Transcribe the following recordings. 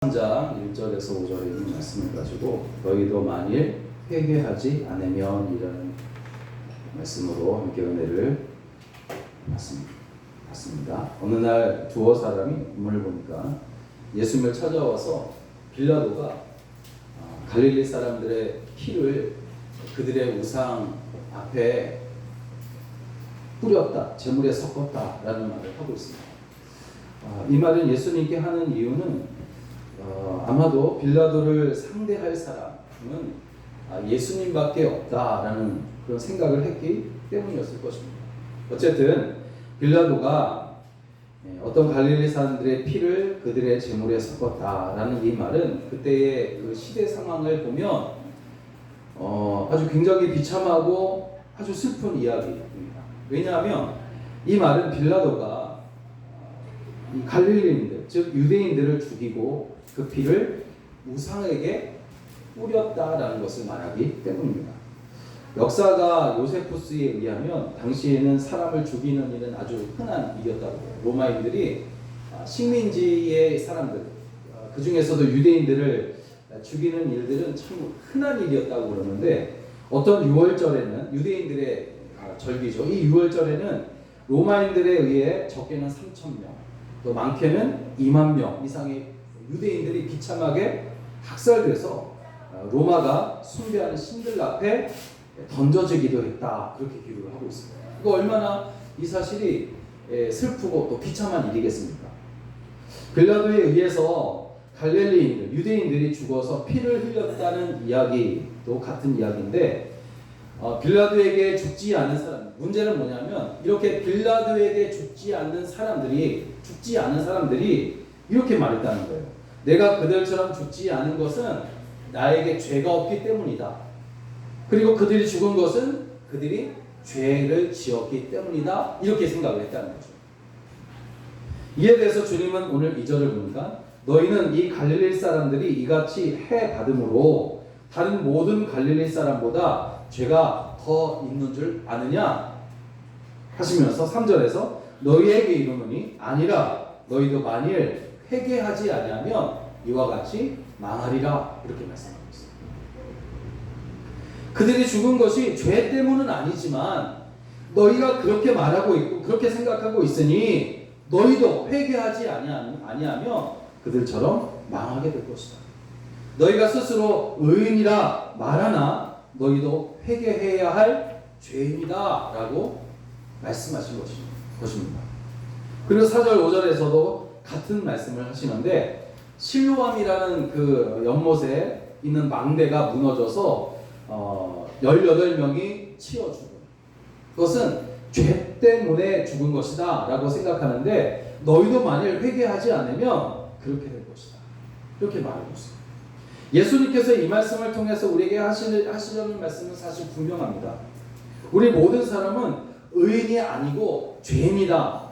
3장 1절에서 5절에 있는 말씀을 가지고 너희도 만일 회개하지 않으면 이라는 말씀으로 함께 은혜를 받습니다. 어느 날 두어 사람이 문을 보니까 예수님을 찾아와서 빌라도가 갈릴리 사람들의 피를 그들의 우상 앞에 뿌렸다, 제물에 섞었다라는 말을 하고 있습니다. 이 말은 예수님께 하는 이유는 아마도 빌라도를 상대할 사람은 예수님밖에 없다라는 그런 생각을 했기 때문이었을 것입니다. 어쨌든 빌라도가 어떤 갈릴리 사람들의 피를 그들의 제물에 섞었다라는 이 말은 그때의 그 시대 상황을 보면 아주 굉장히 비참하고 아주 슬픈 이야기입니다. 왜냐하면 이 말은 빌라도가 이 갈릴리인들, 즉 유대인들을 죽이고 그 피를 우상에게 뿌렸다라는 것을 말하기 때문입니다. 역사가 요세푸스에 의하면 당시에는 사람을 죽이는 일은 아주 흔한 일이었다고 해요. 로마인들이 식민지의 사람들, 그 중에서도 유대인들을 죽이는 일들은 참 흔한 일이었다고 그러는데 어떤 유월절에는 유대인들의 절기죠. 이 유월절에는 로마인들에 의해 적게는 3,000명, 또 많게는 2만 명 이상의 유대인들이 비참하게 학살돼서 로마가 숭배하는 신들 앞에 던져지기도 했다. 그렇게 기록을 하고 있습니다. 이거 얼마나 이 사실이 슬프고 또 비참한 일이겠습니까? 빌라도에 의해서 갈릴리인들, 유대인들이 죽어서 피를 흘렸다는 이야기도 같은 이야기인데 빌라도에게 죽지 않은 사람, 문제는 뭐냐면 이렇게 빌라도에게 죽지 않는 사람들이 이렇게 말했다는 거예요. 내가 그들처럼 죽지 않은 것은 나에게 죄가 없기 때문이다. 그리고 그들이 죽은 것은 그들이 죄를 지었기 때문이다. 이렇게 생각을 했다는 거죠. 이에 대해서 주님은 오늘 2절을 보니까 너희는 이 갈릴리 사람들이 이같이 해 받음으로 다른 모든 갈릴리 사람보다 죄가 더 있는 줄 아느냐 하시면서 3절에서 너희에게 이르노니 아니라 너희도 만일 회개하지 아니하면 이와 같이 망하리라 이렇게 말씀하고 있습니다. 그들이 죽은 것이 죄 때문은 아니지만 너희가 그렇게 말하고 있고 그렇게 생각하고 있으니 너희도 회개하지 아니하면 그들처럼 망하게 될 것이다. 너희가 스스로 의인이라 말하나 너희도 회개해야 할 죄인이다 라고 말씀하신 것입니다. 그리고 4절 5절에서도 같은 말씀을 하시는데 실로암이라는 그 연못에 있는 망대가 무너져서 18명이 치여 죽은 그것은 죄 때문에 죽은 것이다 라고 생각하는데 너희도 만일 회개하지 않으면 그렇게 될 것이다 이렇게 말하고 있습니다. 예수님께서 이 말씀을 통해서 우리에게 하시려는 말씀은 사실 분명합니다. 우리 모든 사람은 의인이 아니고 죄인이다.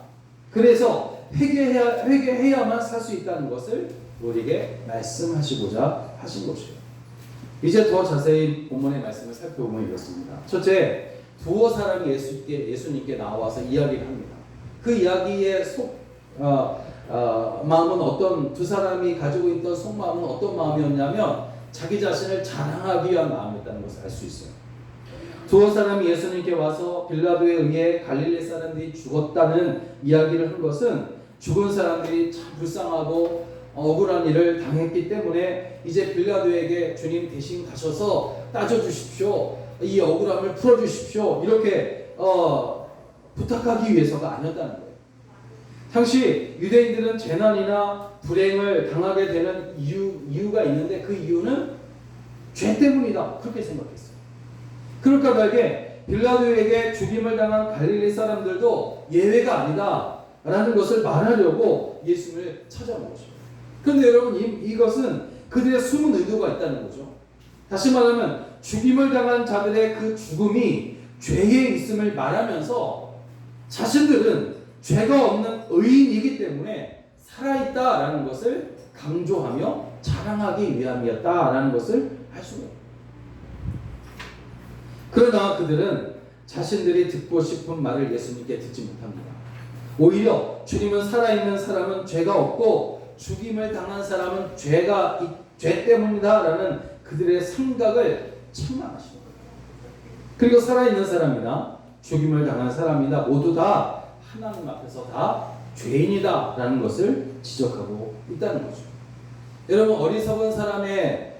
그래서 회개해야만 살 수 있다는 것을 우리에게 말씀하시고자 하신 것이에요. 이제 더 자세히 본문의 말씀을 살펴보면 이렇습니다. 첫째, 두어 사람이 예수님께 나와서 이야기를 합니다. 그 이야기의 마음은 어떤 두 사람이 가지고 있던 속마음은 어떤 마음이었냐면 자기 자신을 자랑하기 위한 마음이었다는 것을 알 수 있어요. 두어 사람이 예수님께 와서 빌라도에 의해 갈릴리 사람들이 죽었다는 이야기를 한 것은 죽은 사람들이 참 불쌍하고 억울한 일을 당했기 때문에 이제 빌라도에게 주님 대신 가셔서 따져주십시오. 이 억울함을 풀어주십시오. 이렇게 부탁하기 위해서가 아니었다는 거예요. 당시 유대인들은 재난이나 불행을 당하게 되는 이유가 있는데 그 이유는 죄 때문이다. 그렇게 생각했어요. 그러니까 만약에 빌라도에게 죽임을 당한 갈릴리 사람들도 예외가 아니다 라는 것을 말하려고 예수님을 찾아온 것이죠. 그런데 여러분 이것은 그들의 숨은 의도가 있다는 거죠. 다시 말하면 죽임을 당한 자들의 그 죽음이 죄에 있음을 말하면서 자신들은 죄가 없는 의인이기 때문에 살아있다라는 것을 강조하며 자랑하기 위함이었다라는 것을 알 수가 있습니다. 그러나 그들은 자신들이 듣고 싶은 말을 예수님께 듣지 못합니다. 오히려 주님은 살아있는 사람은 죄가 없고 죽임을 당한 사람은 죄 때문이다라는 그들의 생각을 책망하시는 거예요. 그리고 살아있는 사람이나 죽임을 당한 사람이나 모두 다 하나님 앞에서 다 죄인이다라는 것을 지적하고 있다는 거죠. 여러분, 어리석은 사람의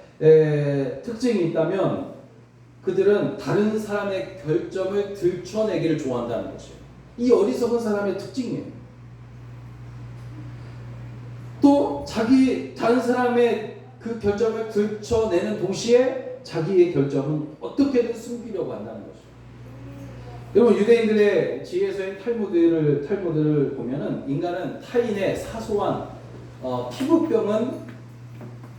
특징이 있다면 그들은 다른 사람의 결점을 들춰내기를 좋아한다는 거죠. 이 어리석은 사람의 특징이에요. 또 다른 사람의 그 결점을 들춰내는 동시에 자기의 결점은 어떻게든 숨기려고 한다는 거죠. 여러분, 유대인들의 지혜서인 탈무드를 보면은 인간은 타인의 사소한 피부병은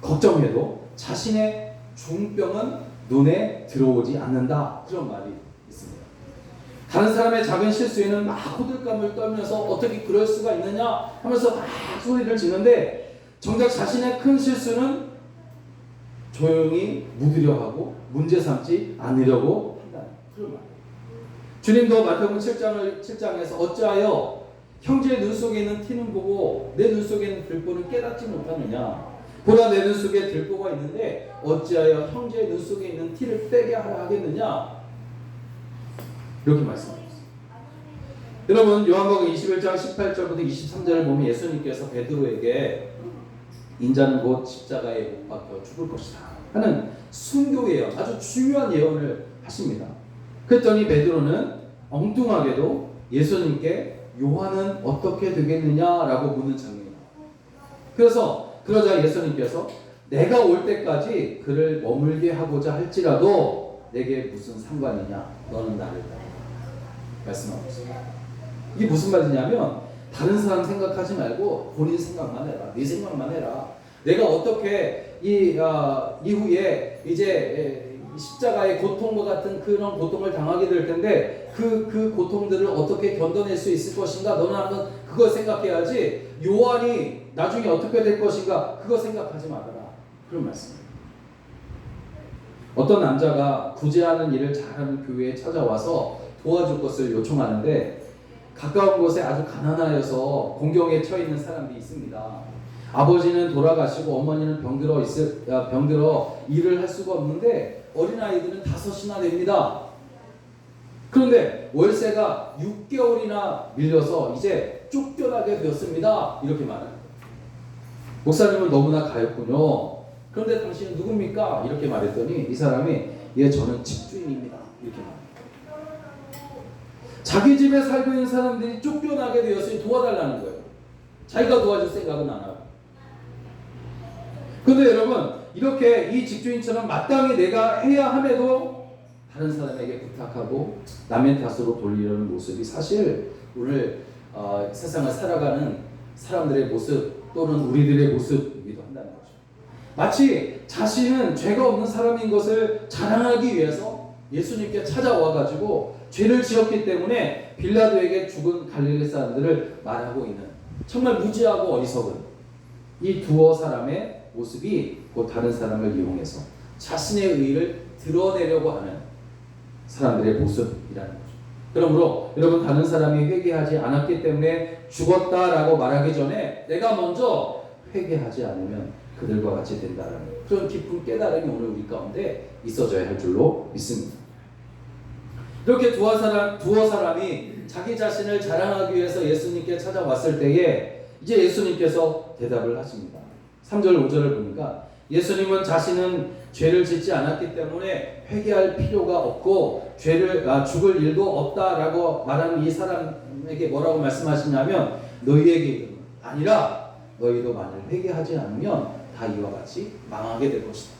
걱정해도 자신의 중병은 눈에 들어오지 않는다, 그런 말이 있습니다. 다른 사람의 작은 실수에는 막 호들갑을 떨면서 어떻게 그럴 수가 있느냐 하면서 막 소리를 지는데 정작 자신의 큰 실수는 조용히 묻으려 하고 문제 삼지 않으려고 한다는 그런 말이에요. 주님도 마태복음 7장에서 어찌하여 형제의 눈 속에 있는 티는 보고 내 눈 속에 있는 들보는 깨닫지 못하느냐. 보라, 내 눈 속에 들보가 있는데 어찌하여 형제의 눈 속에 있는 티를 빼게 하라 하겠느냐. 이렇게 말씀하셨어요. 여러분, 요한복음 21장 18절부터 23절을 보면 예수님께서 베드로에게 인자는 곧 십자가에 못 박혀 죽을 것이다 하는 순교 예언, 아주 중요한 예언을 하십니다. 그랬더니 베드로는 엉뚱하게도 예수님께 요한은 어떻게 되겠느냐라고 묻는 장면이 나와요. 그러자 예수님께서 내가 올 때까지 그를 머물게 하고자 할지라도 내게 무슨 상관이냐, 너는 나를 따라 말씀하고 있어요. 이게 무슨 말이냐면 다른 사람 생각하지 말고 본인 생각만 해라. 네 생각만 해라. 내가 어떻게 이후에 이제 십자가의 고통과 같은 그런 고통을 당하게 될 텐데 그 고통들을 어떻게 견뎌낼 수 있을 것인가, 너는 한번 그걸 생각해야지 요한이 나중에 어떻게 될 것인가 그거 생각하지 말아라, 그런 말씀입니다. 어떤 남자가 구제하는 일을 잘하는 교회에 찾아와서 도와줄 것을 요청하는데 가까운 곳에 아주 가난하여서 공경에 처해 있는 사람들이 있습니다. 아버지는 돌아가시고 어머니는 병들어 일을 할 수가 없는데 어린아이들은 5이나 됩니다. 그런데 월세가 6개월이나 밀려서 이제 쫓겨나게 되었습니다. 이렇게 말합니다. 목사님은 너무나 가엾군요. 그런데 당신은 누굽니까? 이렇게 말했더니 이 사람이 저는 집주인입니다. 이렇게 말합니다. 자기 집에 살고 있는 사람들이 쫓겨나게 되었으니 도와달라는 거예요. 자기가 도와줄 생각은 안 하고. 그런데 여러분, 이렇게 이 집주인처럼 마땅히 내가 해야 함에도 다른 사람에게 부탁하고 남의 탓으로 돌리려는 모습이 사실 오늘 세상을 살아가는 사람들의 모습 또는 우리들의 모습이기도 한다는 거죠. 마치 자신은 죄가 없는 사람인 것을 자랑하기 위해서 예수님께 찾아와가지고 죄를 지었기 때문에 빌라도에게 죽은 갈릴리 사람들을 말하고 있는 정말 무지하고 어리석은 이 두어 사람의 모습이 곧 다른 사람을 이용해서 자신의 의의를 드러내려고 하는 사람들의 모습이라는 거죠. 그러므로 여러분, 다른 사람이 회개하지 않았기 때문에 죽었다라고 말하기 전에 내가 먼저 회개하지 않으면 그들과 같이 된다는 그런 깊은 깨달음이 오늘 우리 가운데 있어져야 할 줄로 믿습니다. 이렇게 두어 사람이 자기 자신을 자랑하기 위해서 예수님께 찾아왔을 때에 이제 예수님께서 대답을 하십니다. 3절 5절을 보니까 예수님은 자신은 죄를 짓지 않았기 때문에 회개할 필요가 없고 죽을 일도 없다라고 말하는 이 사람에게 뭐라고 말씀하시냐면 너희에게 이르노니 아니라 너희도 만일 회개하지 않으면 다 이와 같이 망하게 될 것이다.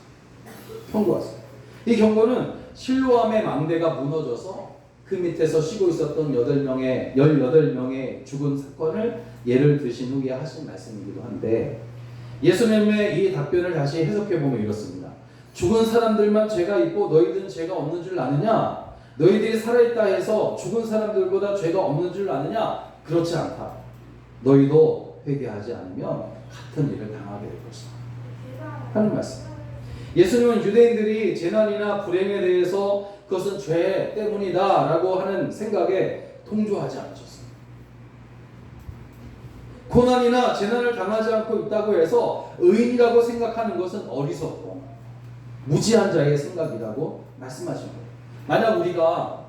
경고하세요. 이 경고는 실로암의 망대가 무너져서 그 밑에서 쉬고 있었던 18명의 죽은 사건을 예를 드신 후에 하신 말씀이기도 한데 예수님의 이 답변을 다시 해석해보면 이렇습니다. 죽은 사람들만 죄가 있고 너희들은 죄가 없는 줄 아느냐? 너희들이 살아있다 해서 죽은 사람들보다 죄가 없는 줄 아느냐? 그렇지 않다. 너희도 회개하지 않으면 같은 일을 당하게 될 것이다 하는 말씀. 예수님은 유대인들이 재난이나 불행에 대해서 그것은 죄 때문이다 라고 하는 생각에 동조하지 않으셨습니다. 고난이나 재난을 당하지 않고 있다고 해서 의인이라고 생각하는 것은 어리석고 무지한 자의 생각이라고 말씀하신 거예요. 만약 우리가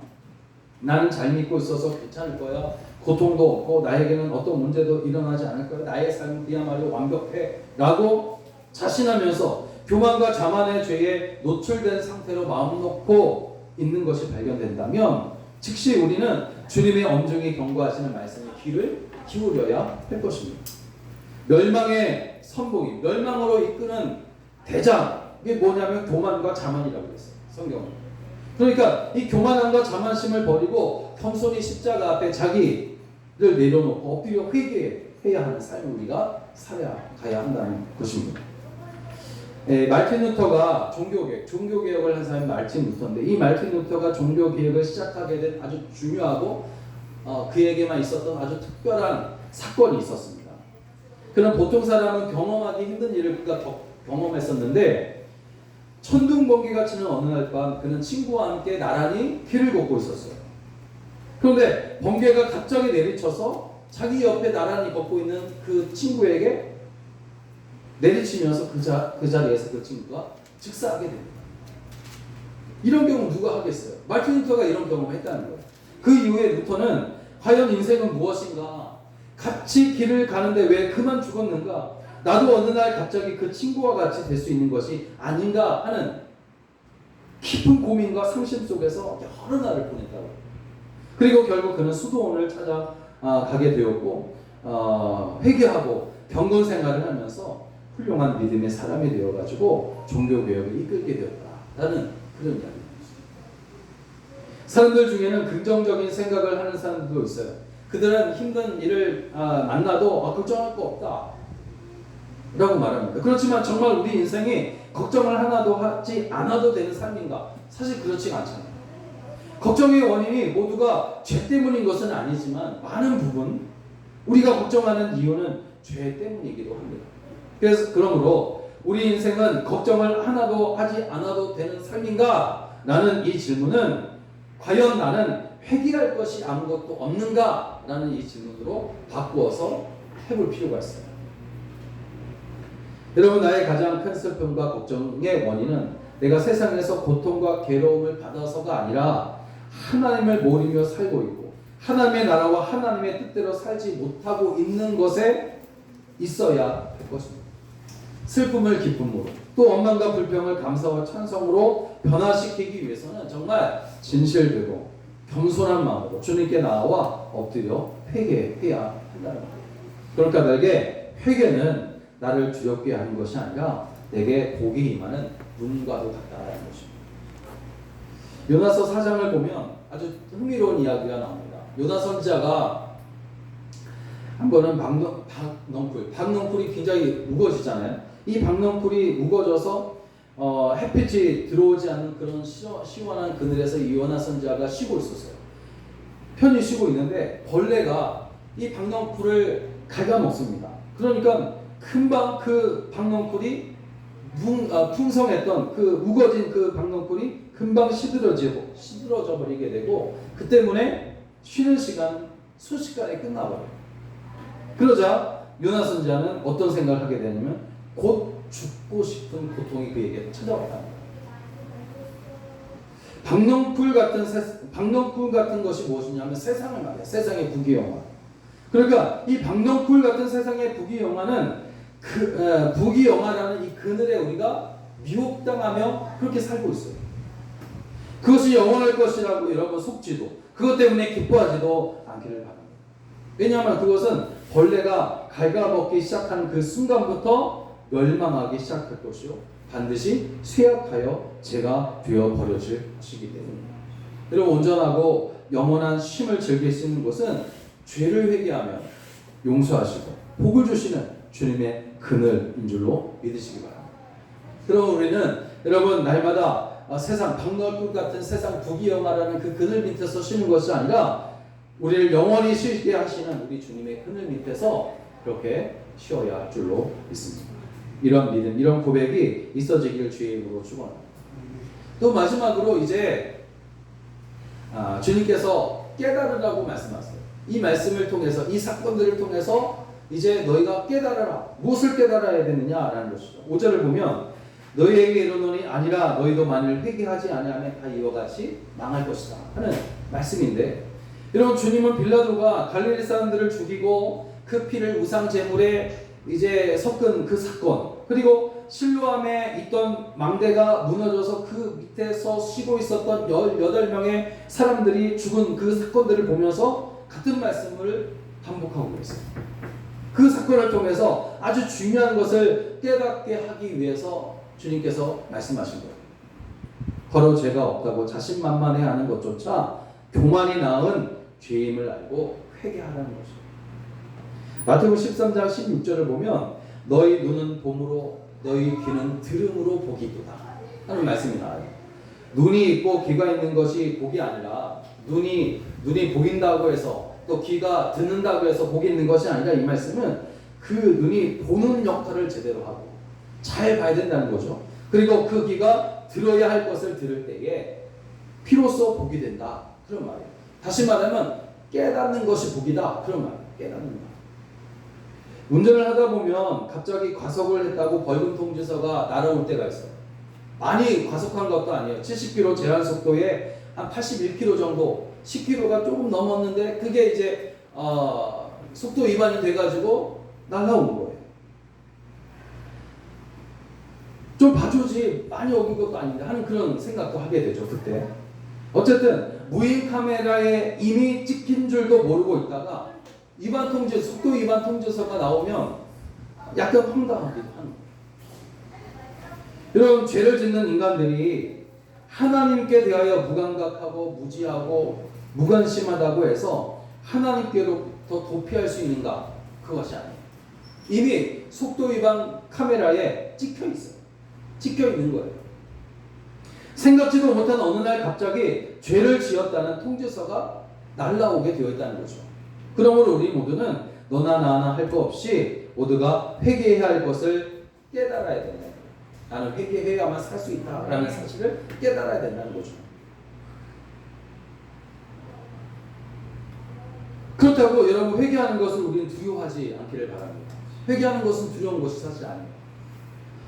나는 잘 믿고 있어서 괜찮을 거야, 고통도 없고 나에게는 어떤 문제도 일어나지 않을 거야, 나의 삶은 그야말로 완벽해 라고 자신하면서 교만과 자만의 죄에 노출된 상태로 마음 놓고 있는 것이 발견된다면 즉시 우리는 주님의 엄중히 경고하시는 말씀에 귀를 기울여야 할 것입니다. 멸망의 선봉이, 멸망으로 이끄는 대장, 이게 뭐냐면 교만과 자만이라고 했어요, 성경은. 그러니까 이 교만함과 자만심을 버리고 겸손히 십자가 앞에 자기를 내려놓고 엎드려 회개해야 하는 삶을 우리가 살아가야 한다는 것입니다. 말틴 루터가 종교개혁을 한 사람이 말틴 루터인데, 이 말틴 루터가 종교개혁을 시작하게 된 아주 중요하고 그에게만 있었던 아주 특별한 사건이 있었습니다. 그는 보통 사람은 경험하기 힘든 일을 그가 경험했었는데, 천둥번개가 치는 어느 날 밤 그는 친구와 함께 나란히 길을 걷고 있었어요. 그런데 번개가 갑자기 내리쳐서 자기 옆에 나란히 걷고 있는 그 친구에게 내리치면서 그 자리에서 그 친구가 즉사하게 됩니다. 이런 경우 누가 하겠어요? 말틴 루터가 이런 경험을 했다는 거예요. 그 이후에 루터는 과연 인생은 무엇인가? 같이 길을 가는데 왜 그만 죽었는가? 나도 어느 날 갑자기 그 친구와 같이 될 수 있는 것이 아닌가 하는 깊은 고민과 상심 속에서 여러 날을 보냈다고. 그리고 결국 그는 수도원을 찾아가게 되었고 회개하고 경건 생활을 하면서 훌륭한 믿음의 사람이 되어가지고 종교개혁을 이끌게 되었다라는 그런 이야기입니다. 사람들 중에는 긍정적인 생각을 하는 사람들도 있어요. 그들은 힘든 일을 만나도 걱정할 거 없다 라고 말합니다. 그렇지만 정말 우리 인생이 걱정을 하나도 하지 않아도 되는 삶인가? 사실 그렇지 않잖아요. 걱정의 원인이 모두가 죄 때문인 것은 아니지만 많은 부분 우리가 걱정하는 이유는 죄 때문이기도 합니다. 그러므로 우리 인생은 걱정을 하나도 하지 않아도 되는 삶인가? 라는 이 질문은 과연 나는 회개할 것이 아무것도 없는가? 라는 이 질문으로 바꾸어서 해볼 필요가 있어요. 여러분, 나의 가장 큰 슬픔과 걱정의 원인은 내가 세상에서 고통과 괴로움을 받아서가 아니라 하나님을 모르며 살고 있고 하나님의 나라와 하나님의 뜻대로 살지 못하고 있는 것에 있어야 할 것입니다. 슬픔을 기쁨으로, 또 원망과 불평을 감사와 찬송으로 변화시키기 위해서는 정말 진실되고 겸손한 마음으로 주님께 나와 엎드려 회개해야 한다는 거예요. 그러니까 내게 회개는 나를 두렵게 하는 것이 아니라 내게 복이 임하는 문과도 같다는 것입니다. 요나서 4장을 보면 아주 흥미로운 이야기가 나옵니다. 요나 선지자가 한 번은 박넝쿨이 굉장히 무거워지잖아요. 이 박넝쿨이 무거워져서 햇빛이 들어오지 않는 그런 시원한 그늘에서 이 요나 선지자가 쉬고 있었어요. 편히 쉬고 있는데 벌레가 이 박넝쿨을 갉아먹습니다. 그러니까 금방 그 박넝쿨이 풍성했던 그 우거진 그 박넝쿨이 금방 시들어져 버리게 되고, 그 때문에 쉬는 시간 순식간에 끝나버려요. 그러자 요나 선지자는 어떤 생각을 하게 되냐면 곧 죽고 싶은 고통이 그에게 찾아왔다는 거예요. 박넝쿨 같은 것이 무엇이냐면 세상을 말해요. 세상의 부귀영화. 그러니까 이 박넝쿨 같은 세상의 부귀영화는 부귀영화라는 이 그늘에 우리가 미혹당하며 그렇게 살고 있어요. 그것이 영원할 것이라고 여러분 속지도, 그것 때문에 기뻐하지도 않기를 바랍니다. 왜냐하면 그것은 벌레가 갉아먹기 시작하는 그 순간부터 멸망하기 시작할 것이요 반드시 쇠약하여 죄가 되어 버려질 것이기 때문입니다. 여러분, 온전하고 영원한 쉼을 즐길 수 있는 것은 죄를 회개하며 용서하시고 복을 주시는 주님의 그늘인 줄로 믿으시기 바랍니다. 그럼 우리는 여러분 날마다 세상 박넓은 같은 세상 부귀영화라는 그 그늘 밑에서 쉬는 것이 아니라 우리를 영원히 쉬게 하시는 우리 주님의 그늘 밑에서 그렇게 쉬어야 할 줄로 믿습니다. 이런 믿음, 이런 고백이 있어지기를 주의 이름으로 축원합니다. 또 마지막으로 이제 주님께서 깨달으라고 말씀하세요. 이 말씀을 통해서, 이 사건들을 통해서 이제 너희가 깨달아라. 무엇을 깨달아야 되느냐라는 것이죠. 5절을 보면 너희에게 이르노니 아니라 너희도 만일 회개하지 아니하면 다 이와 같이 망할 것이다 하는 말씀인데, 여러분, 주님은 빌라도가 갈릴리 사람들을 죽이고 그 피를 우상 제물에 이제 섞은 그 사건, 그리고 실로암에 있던 망대가 무너져서 그 밑에서 쉬고 있었던 18명의 사람들이 죽은 그 사건들을 보면서 같은 말씀을 반복하고 있어요. 그 사건을 통해서 아주 중요한 것을 깨닫게 하기 위해서 주님께서 말씀하신 거예요. 바로 죄가 없다고 자신만만해하는 것조차 교만이 낳은 죄임을 알고 회개하라는 거죠. 마태복음 13장 16절을 보면 너희 눈은 봄으로 너희 귀는 들음으로 복이도다 하는 말씀이 나와요. 눈이 있고 귀가 있는 것이 복이 아니라 눈이 보인다고 해서 또 귀가 듣는다고 해서 복이 있는 것이 아니라, 이 말씀은 그 눈이 보는 역할을 제대로 하고 잘 봐야 된다는 거죠. 그리고 그 귀가 들어야 할 것을 들을 때에 피로써 복이 된다 그런 말이에요. 다시 말하면 깨닫는 것이 복이다 그런 말이에요. 깨닫는 것. 운전을 하다 보면 갑자기 과속을 했다고 벌금 통지서가 날아올 때가 있어요. 많이 과속한 것도 아니에요. 70km 제한 속도에 한 81km 정도, 10km가 조금 넘었는데 그게 이제 속도 위반이 돼가지고 날아오는 거예요. 좀 봐주지, 많이 어긴 것도 아닌데 하는 그런 생각도 하게 되죠 그때. 어쨌든 무인 카메라에 이미 찍힌 줄도 모르고 있다가 속도 위반 통지서가 나오면 약간 황당하기도 하는 거예요. 여러분, 죄를 짓는 인간들이 하나님께 대하여 무감각하고 무지하고 무관심하다고 해서 하나님께로부터 도피할 수 있는가? 그것이 아니에요. 이미 속도 위반 카메라에 찍혀 있어요. 찍혀 있는 거예요. 생각지도 못한 어느 날 갑자기 죄를 지었다는 통지서가 날라오게 되어 있다는 거죠. 그러므로 우리 모두는 너나 나나 할 거 없이 모두가 회개해야 할 것을 깨달아야 된다. 나는 회개해야만 살 수 있다라는 사실을 깨달아야 된다는 거죠. 그렇다고 여러분, 회개하는 것을 우리는 두려워하지 않기를 바랍니다. 회개하는 것은 두려운 것이 사실 아니에요.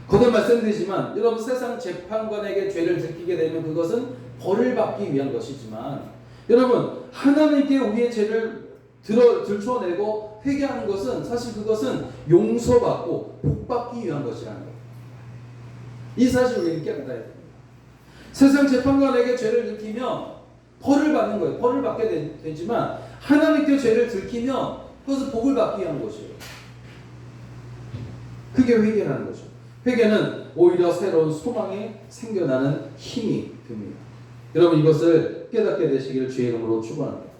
거듭 말씀드리지만 여러분, 세상 재판관에게 죄를 들키게 되면 그것은 벌을 받기 위한 것이지만, 여러분, 하나님께 우리의 죄를 들춰내고 회개하는 것은 사실 그것은 용서받고 복받기 위한 것이라는 거예요. 이 사실을 우리는 깨달아야 됩니다. 세상 재판관에게 죄를 들키면 벌을 받는 거예요. 벌을 받게 되지만 하나님께 죄를 들키면 그것은 복을 받기 위한 것이에요. 그게 회개라는 거죠. 회개는 오히려 새로운 소망이 생겨나는 힘이 됩니다. 여러분, 이것을 깨닫게 되시기를 주의 이름으로 축원합니다.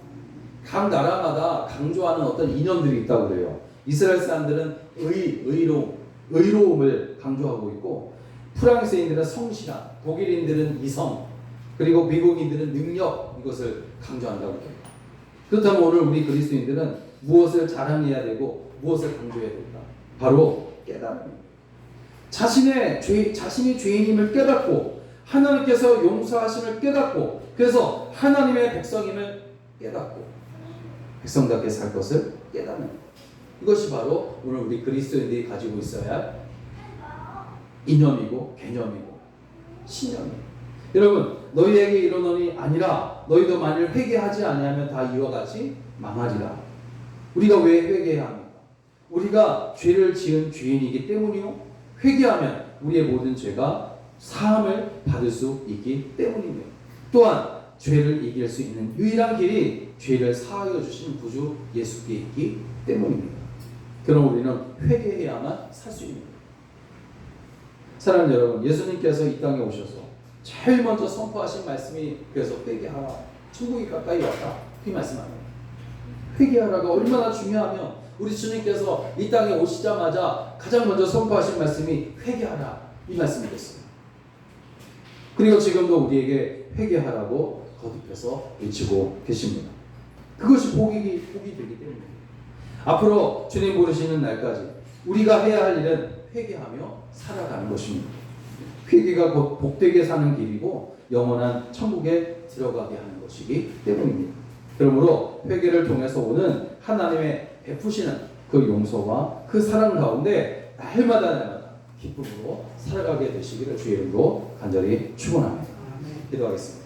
각 나라마다 강조하는 어떤 이념들이 있다고 그래요. 이스라엘 사람들은 의로움을 강조하고 있고, 프랑스인들은 성실함, 독일인들은 이성, 그리고 미국인들은 능력, 이것을 강조한다고 해요. 그렇다면 오늘 우리 그리스도인들은 무엇을 자랑해야 되고 무엇을 강조해야 될까? 바로 깨달음입니다. 자신이 죄인임을 깨닫고 하나님께서 용서하심을 깨닫고, 그래서 하나님의 백성임을 깨닫고 백성답게 살 것을 깨닫는 것. 이것이 바로 오늘 우리 그리스도인들이 가지고 있어야 할 이념이고 개념이고 신념이에요. 여러분, 너희에게 이르노니 아니라 너희도 만일 회개하지 아니하면 다 이와 같이 망하리라. 우리가 왜 회개해야 합니까? 우리가 죄를 지은 죄인이기 때문이요, 회개하면 우리의 모든 죄가 사함을 받을 수 있기 때문입니다. 또한 죄를 이길 수 있는 유일한 길이 죄를 사하여 주신 구주 예수께 있기 때문입니다. 그럼 우리는 회개해야만 살 수 있는 거예요. 사랑하는 여러분, 예수님께서 이 땅에 오셔서 제일 먼저 선포하신 말씀이 그래서 회개하라, 천국이 가까이 왔다, 그 말씀합니다. 회개하라가 얼마나 중요하며 우리 주님께서 이 땅에 오시자마자 가장 먼저 선포하신 말씀이 회개하라, 이 말씀이겠어요. 그리고 지금도 우리에게 회개하라고 거듭해서 외치고 계십니다. 그것이 복이 되기 때문입니다. 앞으로 주님 부르시는 날까지 우리가 해야 할 일은 회개하며 살아가는 것입니다. 회개가 곧 복되게 사는 길이고 영원한 천국에 들어가게 하는 것이기 때문입니다. 그러므로 회개를 통해서 오는 하나님의 베푸시는 그 용서와 그 사랑 가운데 날마다 기쁨으로 살아가게 되시기를 주의 이름으로 간절히 축원합니다. 기도하겠습니다.